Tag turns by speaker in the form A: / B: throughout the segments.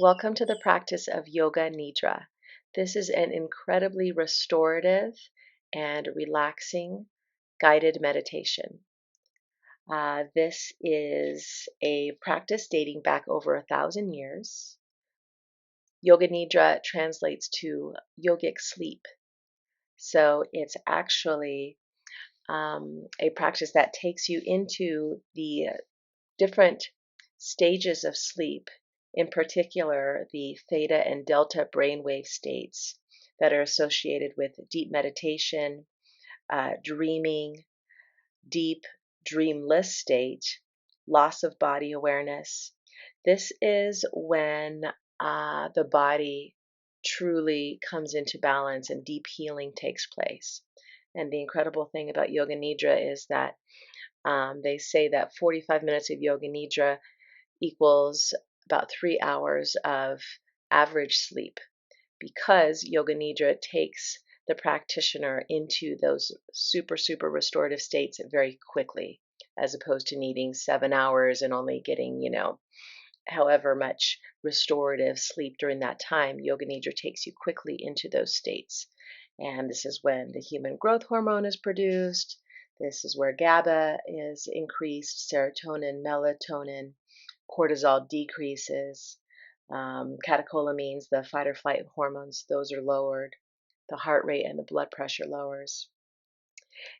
A: Welcome to the practice of Yoga Nidra. This is an incredibly restorative and relaxing guided meditation. This is a practice dating back over 1,000 years. Yoga Nidra translates to yogic sleep. So it's actually a practice that takes you into the different stages of sleep, in particular the theta and delta brainwave states that are associated with deep meditation, dreaming, deep dreamless state, loss of body awareness. This is when the body truly comes into balance and deep healing takes place. And the incredible thing about Yoga Nidra is that they say that 45 minutes of Yoga Nidra equals about 3 hours of average sleep because Yoga Nidra takes the practitioner into those super restorative states very quickly, as opposed to needing 7 hours and only getting, however much restorative sleep during that time. Yoga Nidra takes you quickly into those states. And this is when the human growth hormone is produced. This is where GABA is increased, serotonin, melatonin, cortisol decreases, catecholamines, the fight or flight hormones, those are lowered. The heart rate and the blood pressure lowers.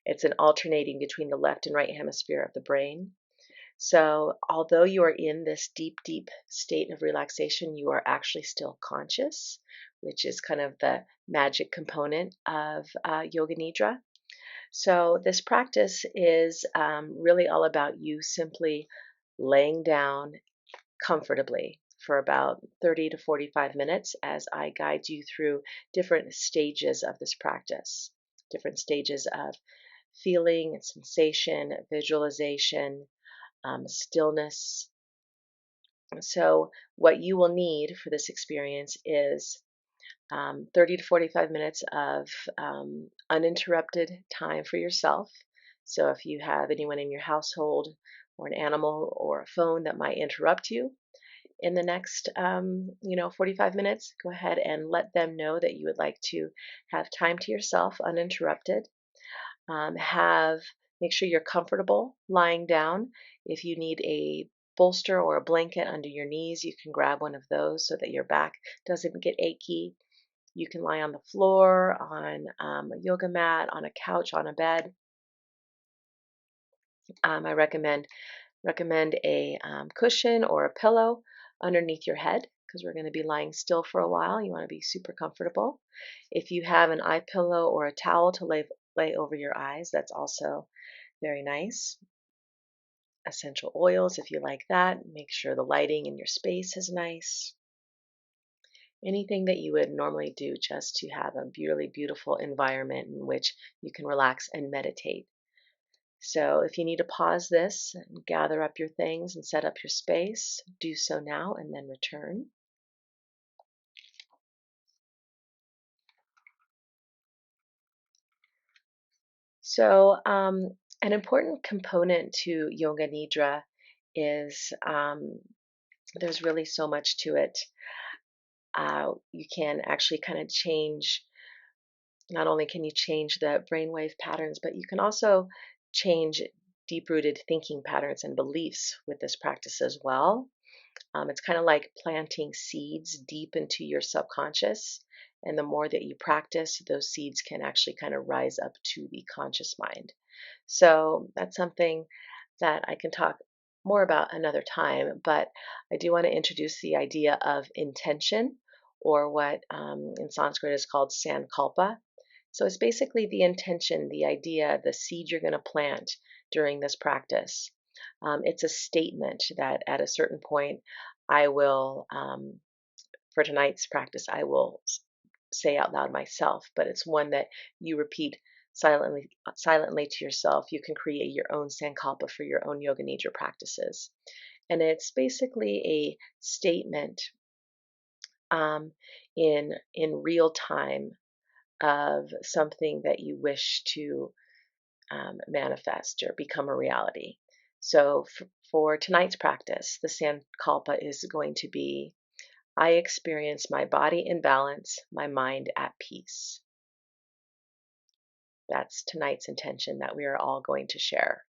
A: It's an alternating between the left and right hemisphere of the brain. So, although you are in this deep state of relaxation, you are actually still conscious, which is kind of the magic component of Yoga Nidra. So, this practice is really all about you simply laying down comfortably for about 30 to 45 minutes as I guide you through different stages of this practice, different stages of feeling and sensation, visualization, stillness. So, what you will need for this experience is 30 to 45 minutes of uninterrupted time for yourself. So, if you have anyone in your household or an animal or a phone that might interrupt you in the next 45 minutes, go ahead and let them know that you would like to have time to yourself uninterrupted. Make sure you're comfortable lying down. If you need a bolster or a blanket under your knees, you can grab one of those so that your back doesn't get achy. You can lie on the floor, on a yoga mat, on a couch, on a bed. I recommend a cushion or a pillow underneath your head because we're going to be lying still for a while. You want to be super comfortable. If you have an eye pillow or a towel to lay over your eyes, that's also very nice. Essential oils, if you like that. Make sure the lighting in your space is nice. Anything that you would normally do just to have a really beautiful environment in which you can relax and meditate. So if you need to pause this and gather up your things and set up your space, do so now and then return. So an important component to Yoga Nidra is there's really so much to it. You can actually kind of change, not only can you change the brainwave patterns, but you can also change deep-rooted thinking patterns and beliefs with this practice as well. It's kind of like planting seeds deep into your subconscious. And the more that you practice, those seeds can actually kind of rise up to the conscious mind. So that's something that I can talk more about another time. But I do want to introduce the idea of intention, or what in Sanskrit is called sankalpa. So it's basically the intention, the idea, the seed you're going to plant during this practice. It's a statement that at a certain point I will, for tonight's practice, I will say out loud myself, but it's one that you repeat silently to yourself. You can create your own sankalpa for your own Yoga Nidra practices. And it's basically a statement in real time of something that you wish to manifest or become a reality. So for tonight's practice, the sankalpa is going to be, I experience my body in balance, my mind at peace. That's tonight's intention that we are all going to share,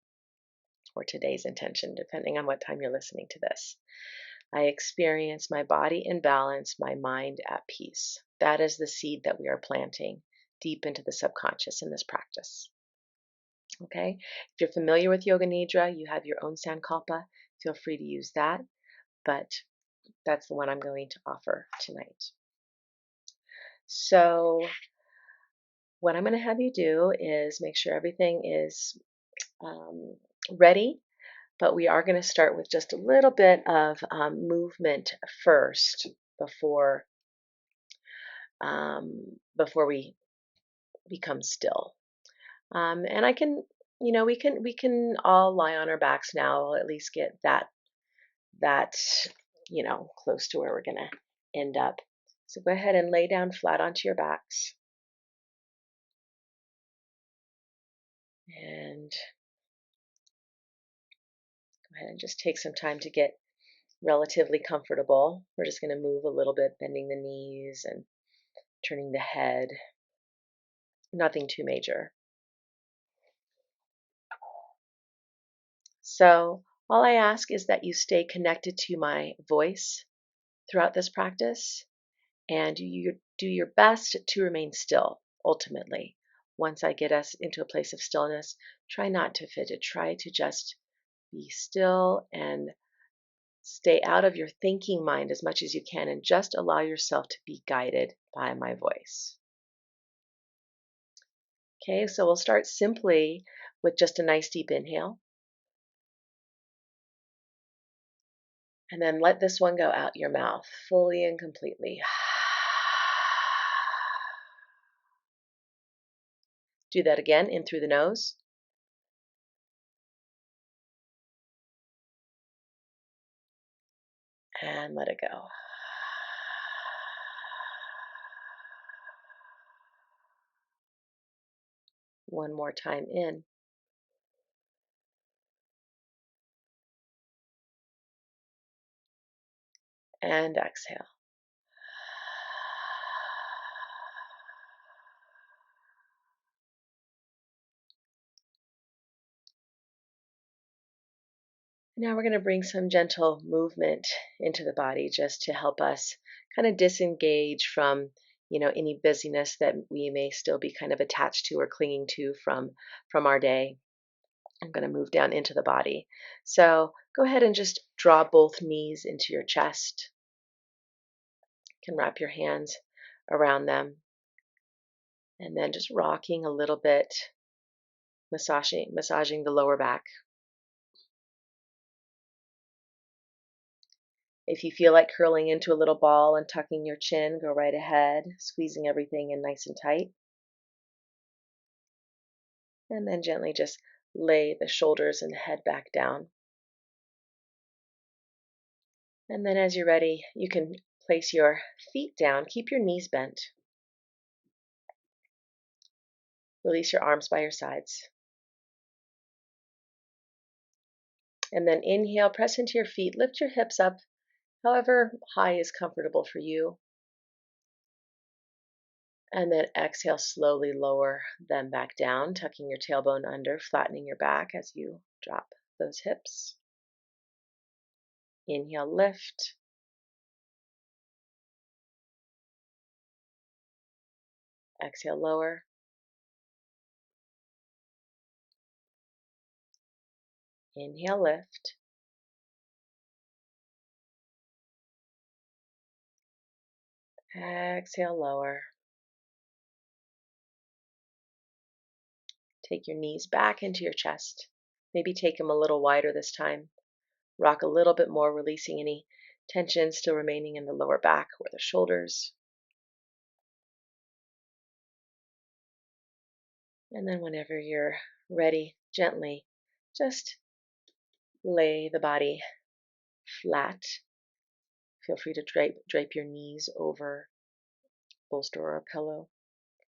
A: or today's intention, depending on what time you're listening to this. I experience my body in balance, my mind at peace. That is the seed that we are planting deep into the subconscious in this practice. Okay? If you're familiar with Yoga Nidra, you have your own Sankalpa. Feel free to use that, but that's the one I'm going to offer tonight. So what I'm going to have you do is make sure everything is ready, but we are going to start with just a little bit of movement first before we become still. And I can, we can all lie on our backs now. We'll at least get that close to where we're going to end up. So go ahead and lay down flat onto your backs. And go ahead and just take some time to get relatively comfortable. We're just going to move a little bit, bending the knees and turning the head. Nothing too major. So all I ask is that you stay connected to my voice throughout this practice, and you do your best to remain still. Ultimately, once I get us into a place of stillness, try not to fidget. Try to just be still and stay out of your thinking mind as much as you can, and just allow yourself to be guided by my voice. Okay, so we'll start simply with just a nice deep inhale. And then let this one go out your mouth fully and completely. Do that again, in through the nose. And let it go. One more time in. And exhale. Now we're going to bring some gentle movement into the body just to help us kind of disengage from, any busyness that we may still be kind of attached to or clinging to from our day. I'm going to move down into the body. So go ahead and just draw both knees into your chest. You can wrap your hands around them. And then just rocking a little bit, massaging the lower back. If you feel like curling into a little ball and tucking your chin, go right ahead, squeezing everything in nice and tight. And then gently just lay the shoulders and the head back down. And then as you're ready, you can place your feet down. Keep your knees bent. Release your arms by your sides. And then inhale, press into your feet, lift your hips up, however high is comfortable for you. And then exhale, slowly lower them back down, tucking your tailbone under, flattening your back as you drop those hips. Inhale, lift. Exhale, lower. Inhale, lift. Exhale, lower. Take your knees back into your chest. Maybe take them a little wider this time. Rock a little bit more, releasing any tension still remaining in the lower back or the shoulders. And then whenever you're ready, gently just lay the body flat. Feel free to drape your knees over bolster or a pillow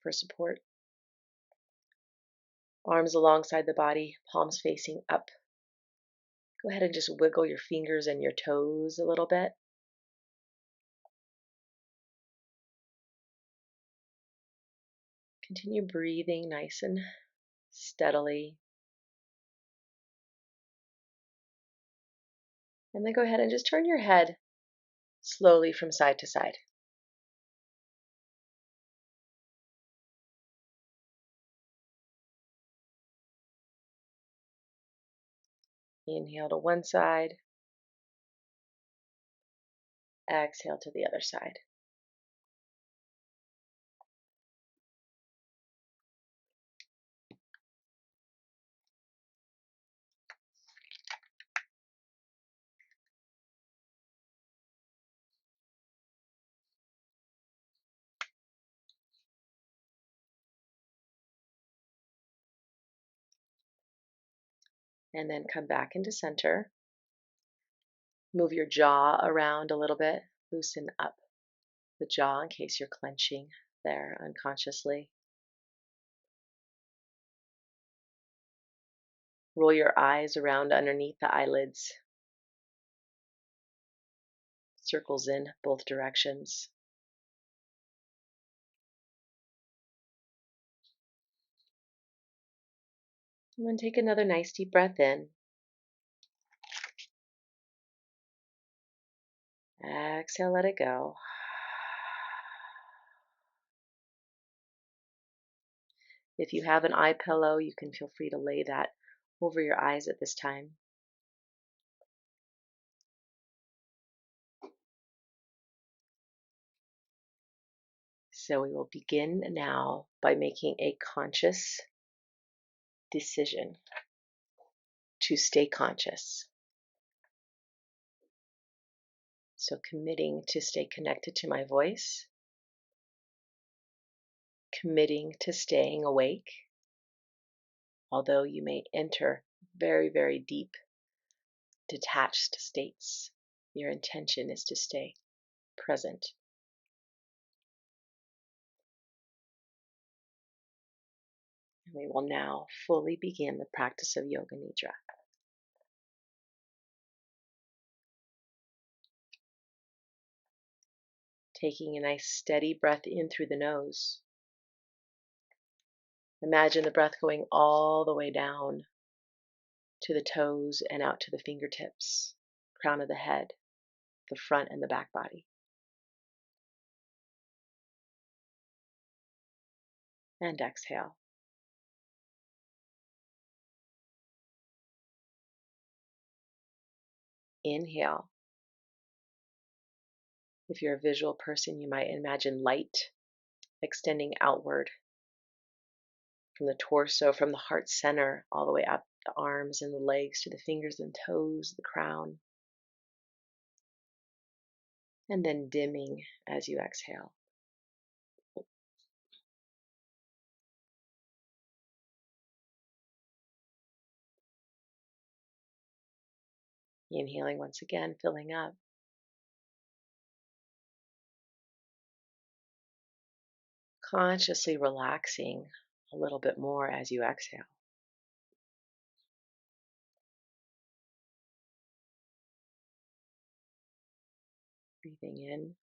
A: for support. Arms alongside the body, palms facing up. Go ahead and just wiggle your fingers and your toes a little bit. continue breathing nice and steadily. And then go ahead and just turn your head slowly from side to side. Inhale to one side, exhale to the other side. And then come back into center. Move your jaw around a little bit. Loosen up the jaw in case you're clenching there unconsciously. Roll your eyes around underneath the eyelids. Circles in both directions. And then take another nice deep breath in. Exhale, let it go. If you have an eye pillow, you can feel free to lay that over your eyes at this time. So we will begin now by making a conscious decision to stay conscious. So committing to stay connected to my voice, committing to staying awake, although you may enter very, very deep, detached states. Your intention is to stay present. And we will now fully begin the practice of Yoga Nidra. Taking a nice steady breath in through the nose. Imagine the breath going all the way down to the toes and out to the fingertips, crown of the head, the front and the back body. And exhale. Inhale. If you're a visual person, you might imagine light extending outward from the torso, from the heart center, all the way up the arms and the legs to the fingers and toes, the crown. And then dimming as you exhale. Inhaling once again, filling up. Consciously relaxing a little bit more as you exhale. Breathing in.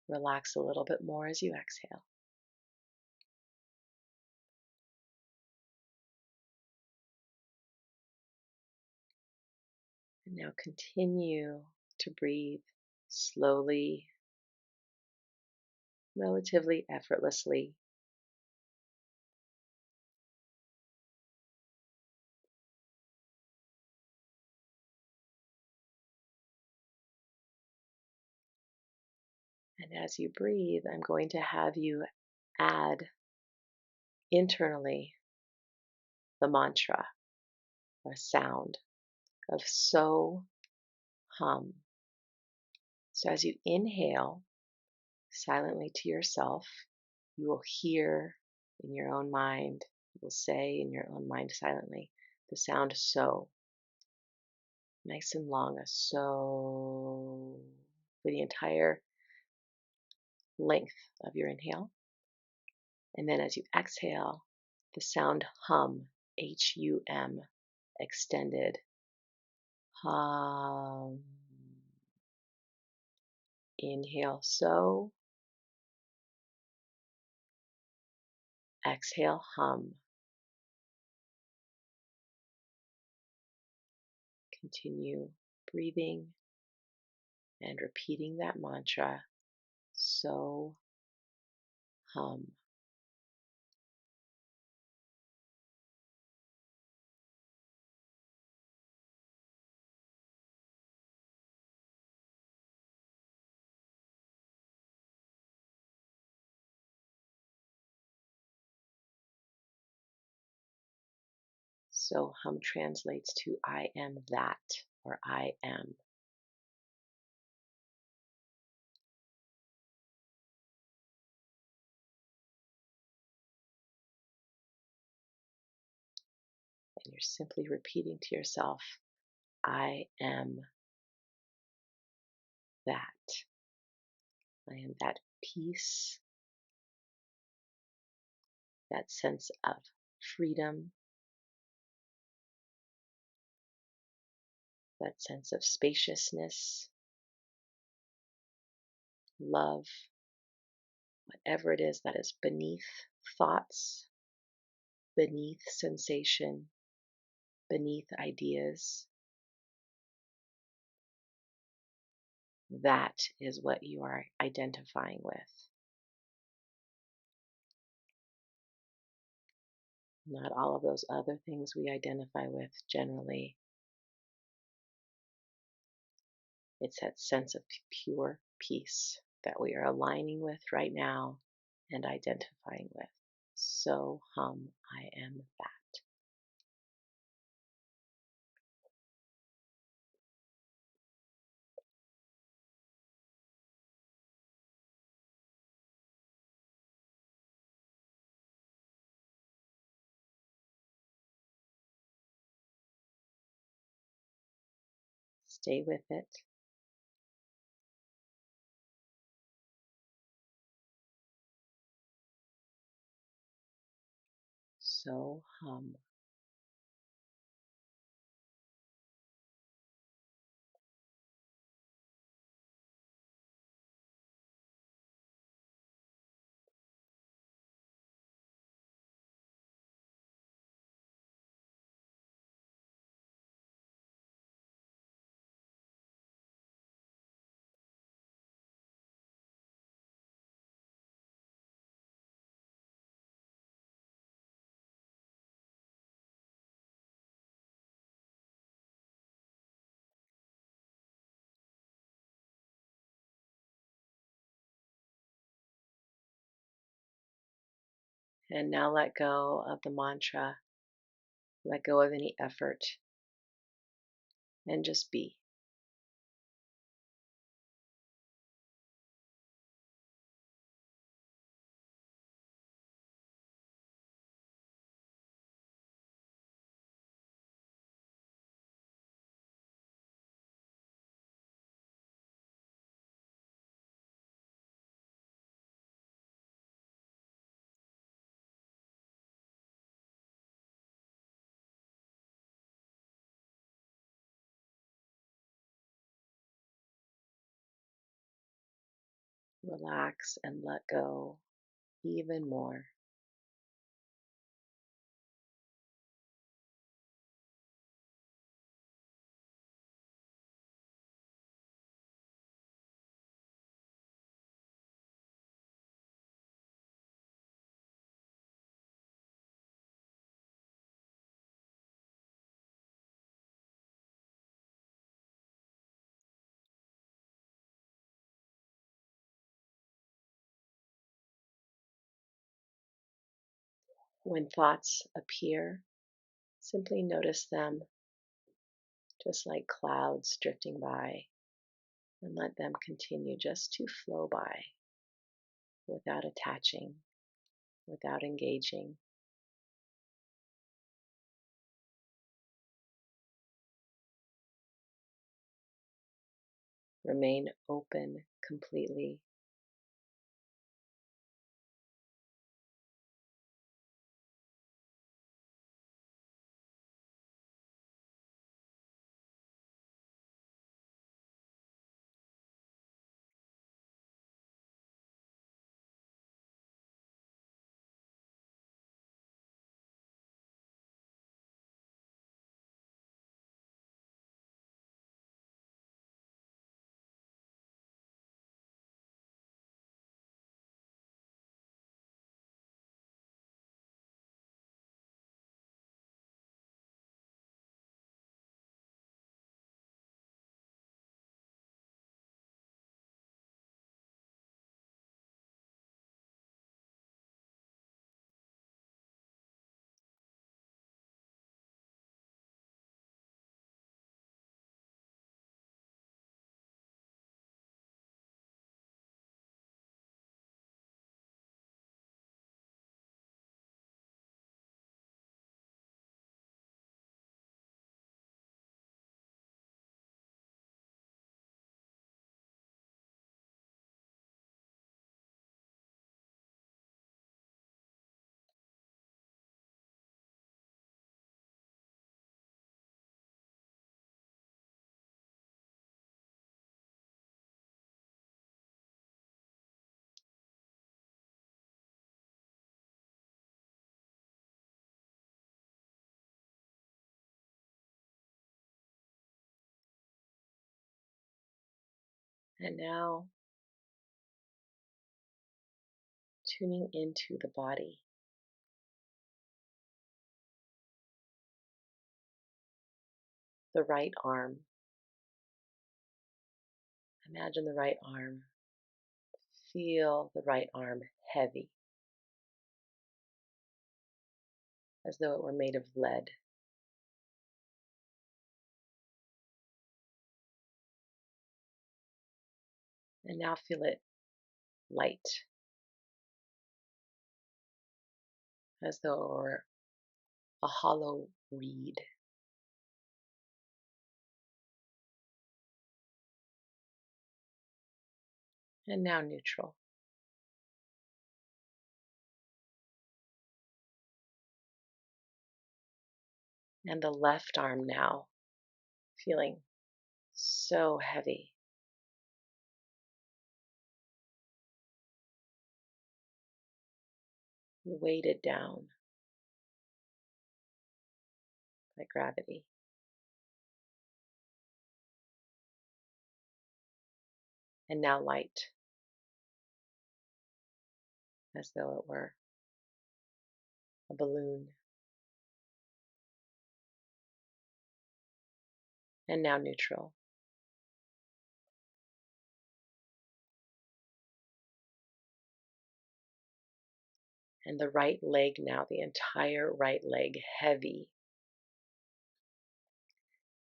A: Relax a little bit more as you exhale. And now continue to breathe slowly, relatively effortlessly. And as you breathe, I'm going to have you add internally the mantra or sound of so hum. So as you inhale silently to yourself, you will hear in your own mind, you will say in your own mind silently, the sound so. Nice and long, a so, for the entire length of your inhale. And then as you exhale, the sound hum, H-U-M, extended, hum. Inhale, so. Exhale, hum. Continue breathing and repeating that mantra, so, hum. So, hum translates to I am that, or I am. And you're simply repeating to yourself, I am that. I am that peace, that sense of freedom, that sense of spaciousness, love, whatever it is that is beneath thoughts, beneath sensation, beneath ideas. That is what you are identifying with. Not all of those other things we identify with generally. It's that sense of pure peace that we are aligning with right now and identifying with. So hum, I am that. Stay with it. So hum. And now let go of the mantra. Let go of any effort and just be. Relax and let go even more. When thoughts appear, simply notice them just like clouds drifting by, and let them continue just to flow by without attaching, without engaging. Remain open completely. And now tuning into the body. The right arm. Imagine the right arm. Feel the right arm heavy, as though it were made of lead. And now feel it light, as though it were a hollow reed. And now neutral. And the left arm now, feeling so heavy. Weighted down by gravity. And now light, as though it were a balloon. And now neutral. And the right leg now, the entire right leg, heavy,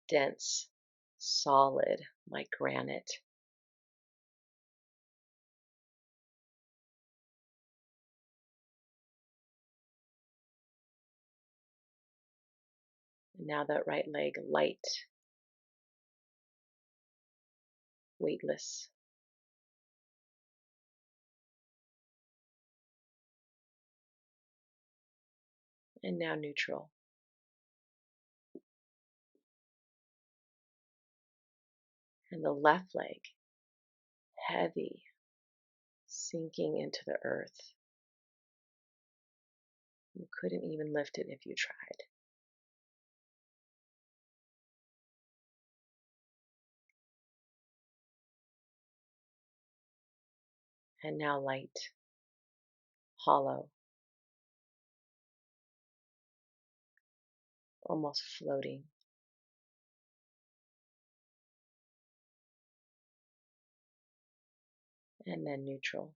A: dense, solid like granite. And now that right leg light, weightless. And now neutral. And the left leg, heavy, sinking into the earth. You couldn't even lift it if you tried. And now light, hollow, almost floating. And then neutral.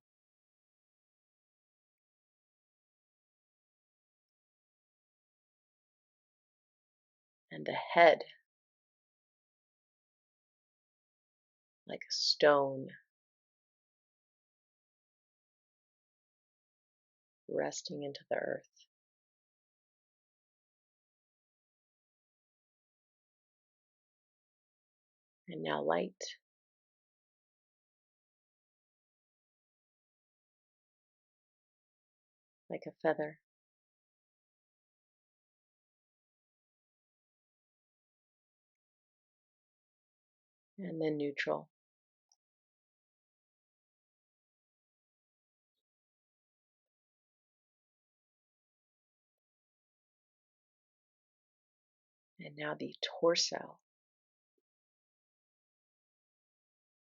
A: And the head, like a stone, resting into the earth. And now light, like a feather. And then neutral. And now the torso,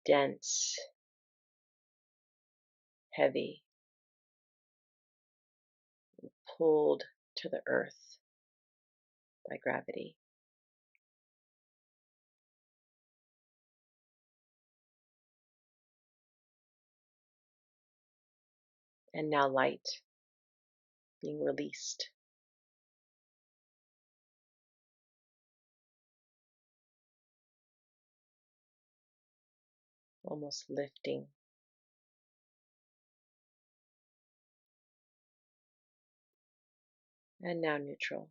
A: dense, heavy, pulled to the earth by gravity. And now light, being released. Almost lifting. And now neutral.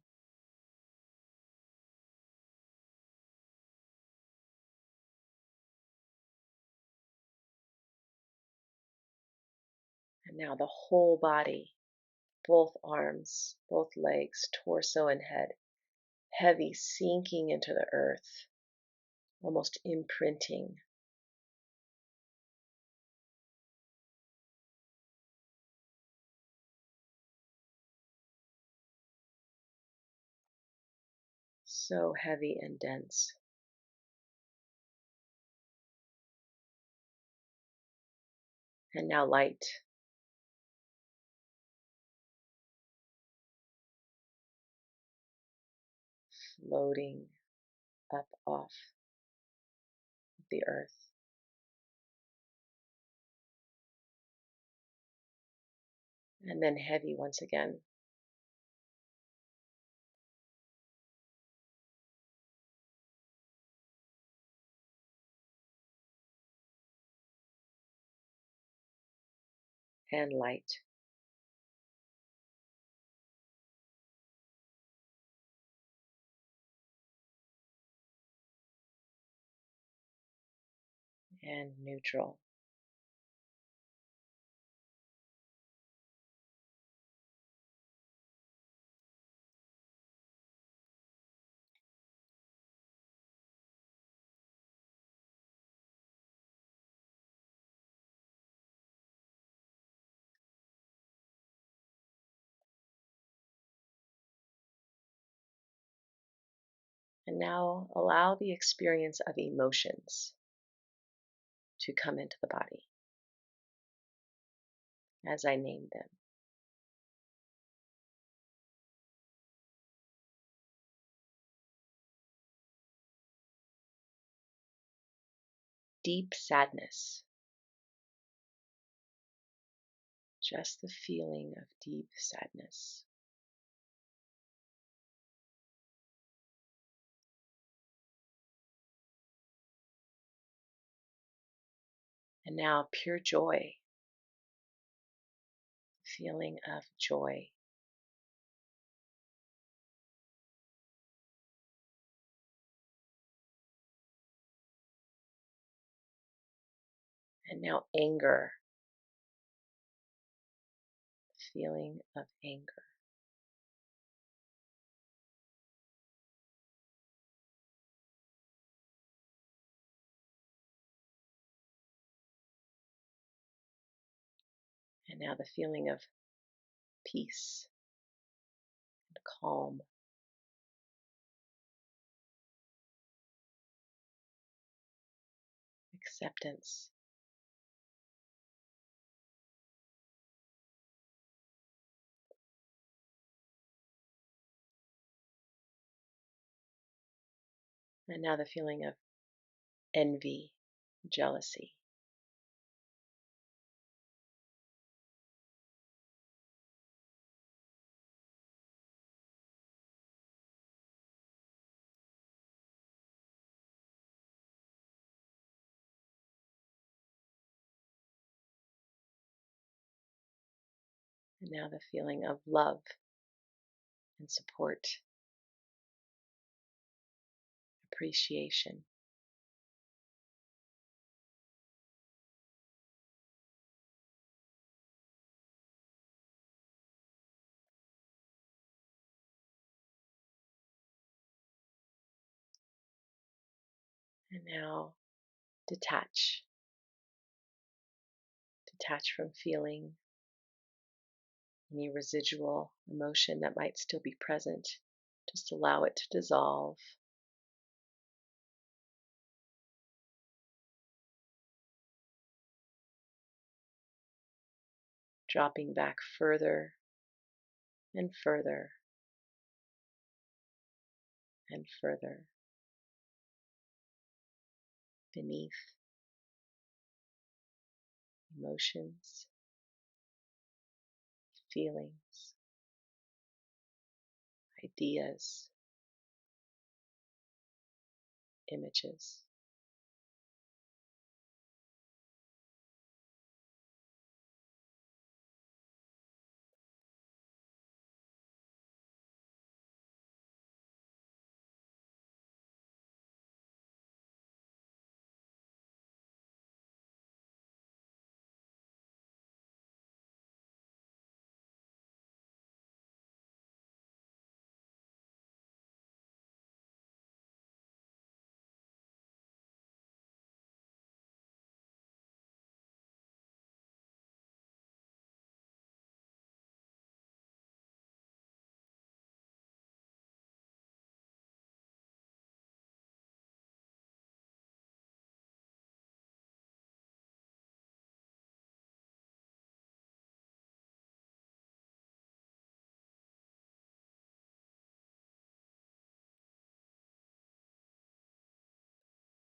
A: And now the whole body, both arms, both legs, torso and head, heavy, sinking into the earth, almost imprinting. So heavy and dense. And now light, floating up off the earth. And then heavy once again. And light. And neutral. And now allow the experience of emotions to come into the body as I name them. Deep sadness, just the feeling of deep sadness. And now pure joy, feeling of joy. And now anger, feeling of anger. And now the feeling of peace and calm. Acceptance. And now the feeling of envy, jealousy. And now the feeling of love and support, appreciation. And now detach. Detach from feeling any residual emotion that might still be present. Just allow it to dissolve. Dropping back further and further and further beneath emotions, feelings, ideas, images.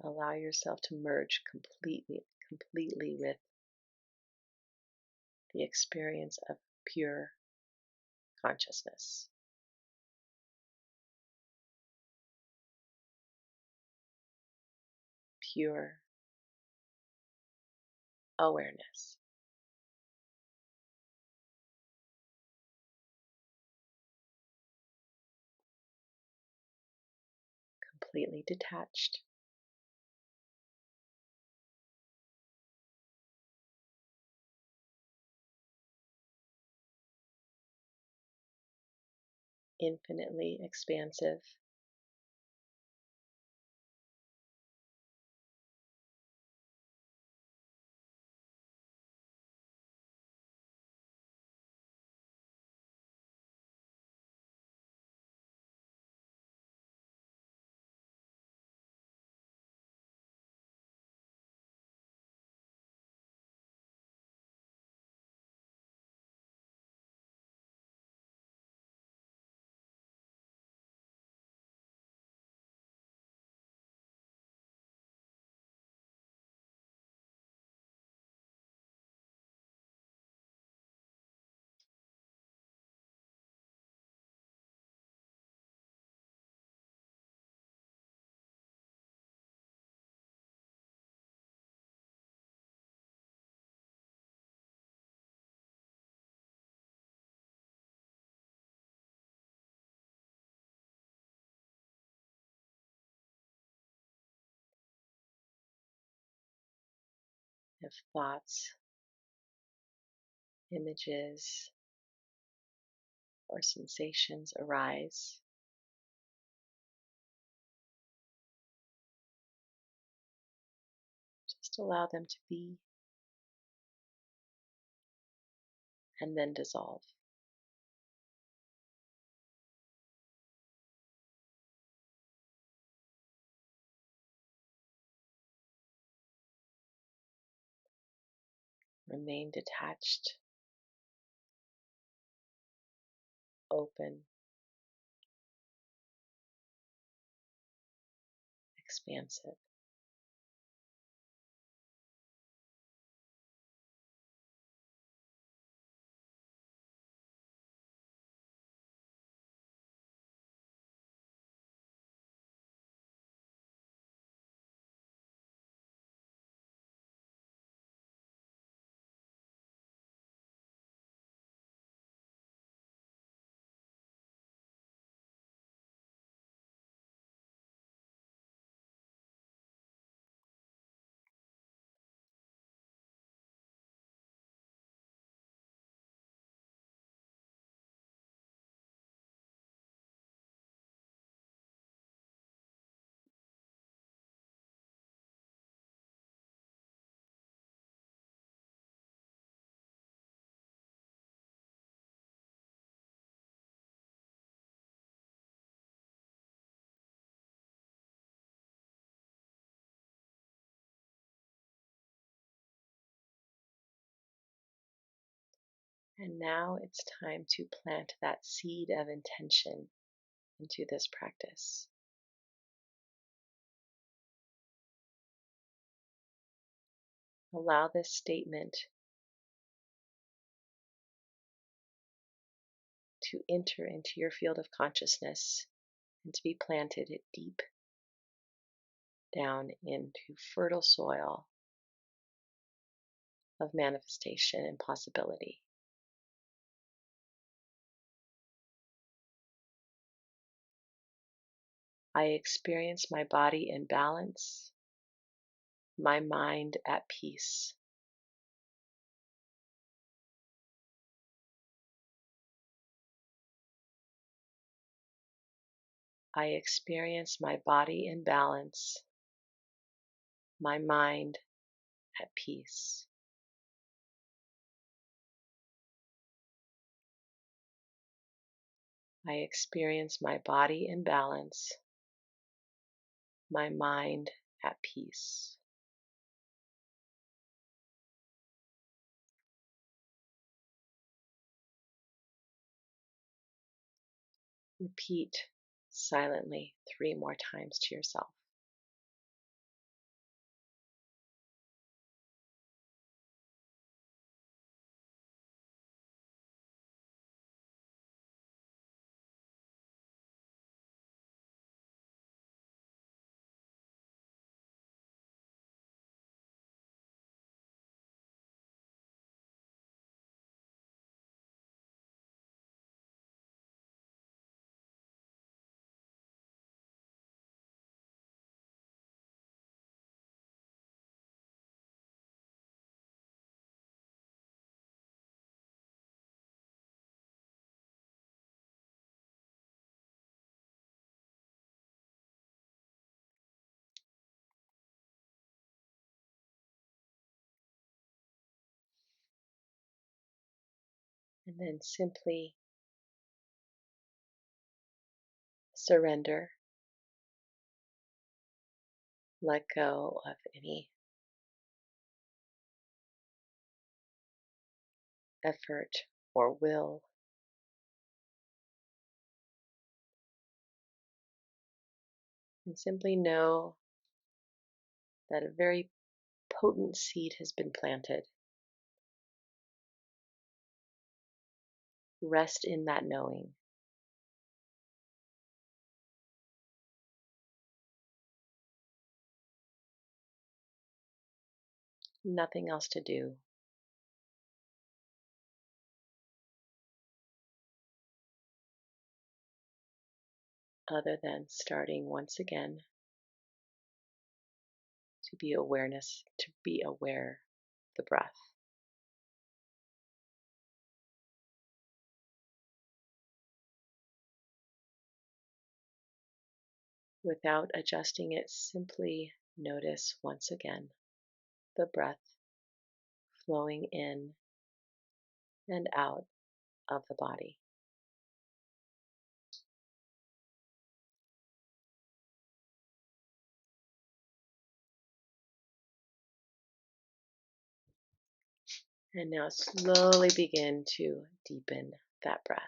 A: Allow yourself to merge completely with the experience of pure consciousness, pure awareness, completely detached, infinitely expansive, if thoughts, images, or sensations arise, just allow them to be and then dissolve. Remain detached, open, expansive. And now it's time to plant that seed of intention into this practice. Allow this statement to enter into your field of consciousness and to be planted deep down into fertile soil of manifestation and possibility. I experience my body in balance, my mind at peace. I experience my body in balance, my mind at peace. I experience my body in balance, my mind at peace. Repeat silently 3 more times to yourself. And then simply surrender, let go of any effort or will, and simply know that a very potent seed has been planted. Rest in that knowing. Nothing else to do other than starting once again to be aware of the breath. Without adjusting it, simply notice once again the breath flowing in and out of the body. And now slowly begin to deepen that breath.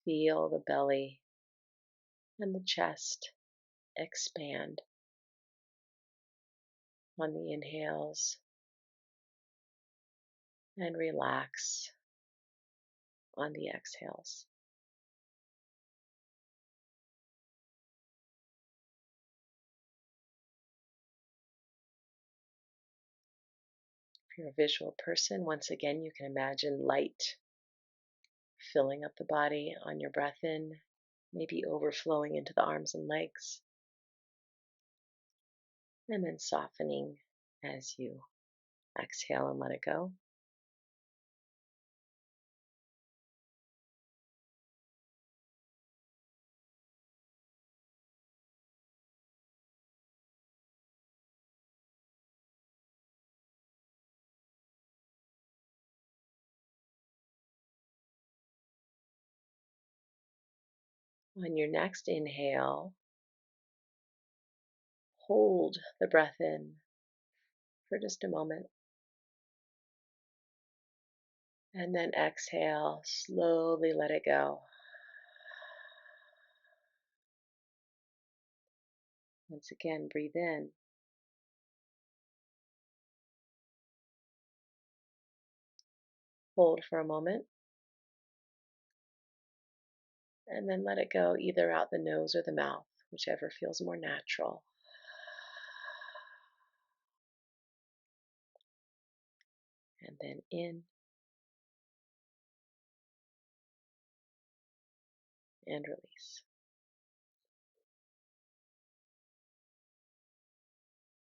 A: Feel the belly and the chest expand on the inhales and relax on the exhales. If you're a visual person, once again, you can imagine light filling up the body on your breath in, maybe overflowing into the arms and legs, and then softening as you exhale and let it go. On your next inhale, hold the breath in for just a moment. And then exhale, slowly let it go. Once again, breathe in. Hold for a moment. And then let it go either out the nose or the mouth, whichever feels more natural. And then in and release.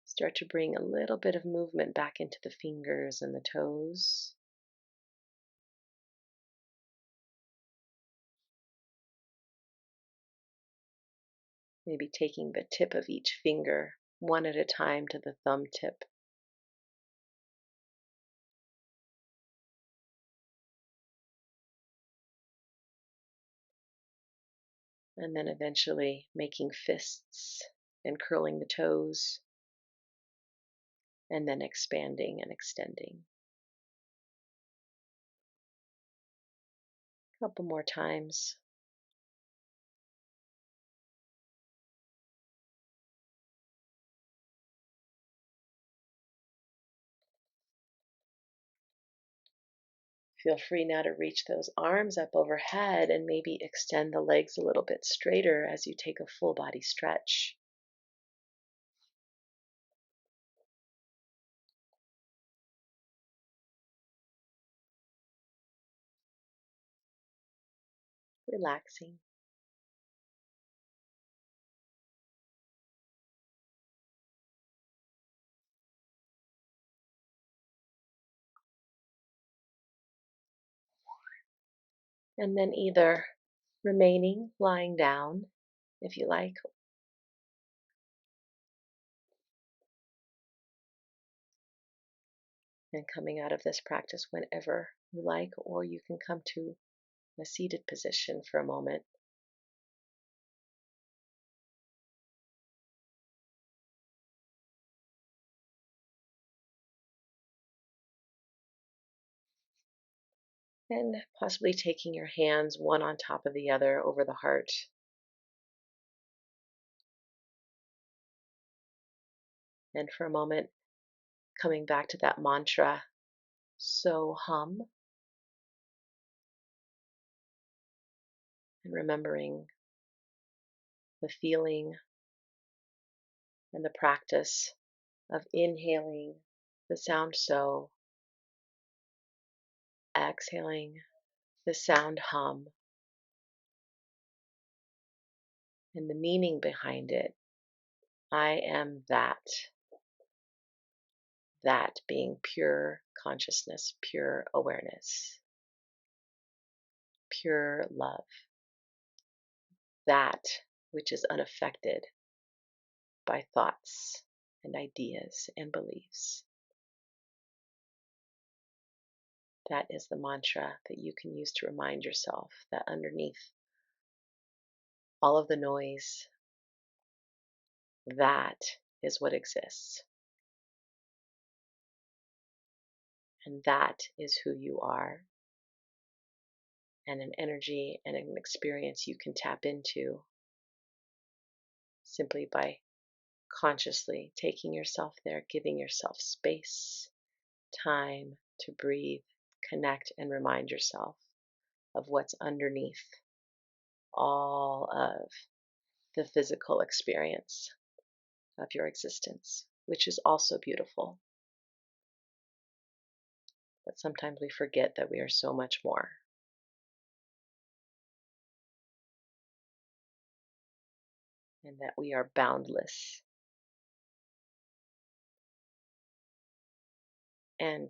A: Start to bring a little bit of movement back into the fingers and the toes. Maybe taking the tip of each finger one at a time to the thumb tip. And then eventually making fists and curling the toes. And then expanding and extending. A couple more times. Feel free now to reach those arms up overhead and maybe extend the legs a little bit straighter as you take a full body stretch. Relaxing. And then either remaining lying down, if you like, and coming out of this practice whenever you like, or you can come to a seated position for a moment. And possibly taking your hands one on top of the other over the heart. And for a moment, coming back to that mantra, so hum, and remembering the feeling and the practice of inhaling the sound so, exhaling the sound hum, and the meaning behind it. I am that. That being pure consciousness, pure awareness, pure love. That which is unaffected by thoughts and ideas and beliefs. That is the mantra that you can use to remind yourself that underneath all of the noise, that is what exists. And that is who you are, and an energy and an experience you can tap into simply by consciously taking yourself there, giving yourself space, time to breathe, connect, and remind yourself of what's underneath all of the physical experience of your existence, which is also beautiful. But sometimes we forget that we are so much more. And that we are boundless and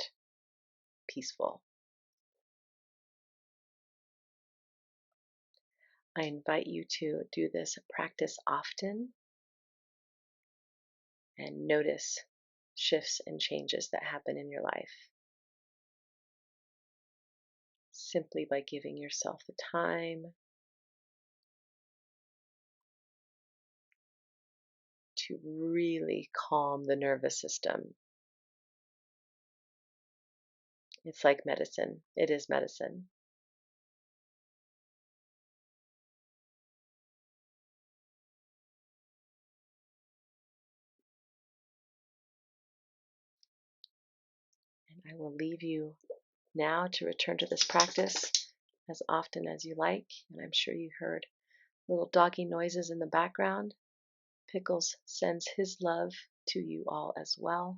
A: peaceful. I invite you to do this practice often and notice shifts and changes that happen in your life. Simply by giving yourself the time to really calm the nervous system. It's like medicine. It is medicine. And I will leave you now to return to this practice as often as you like. And I'm sure you heard little doggy noises in the background. Pickles sends his love to you all as well.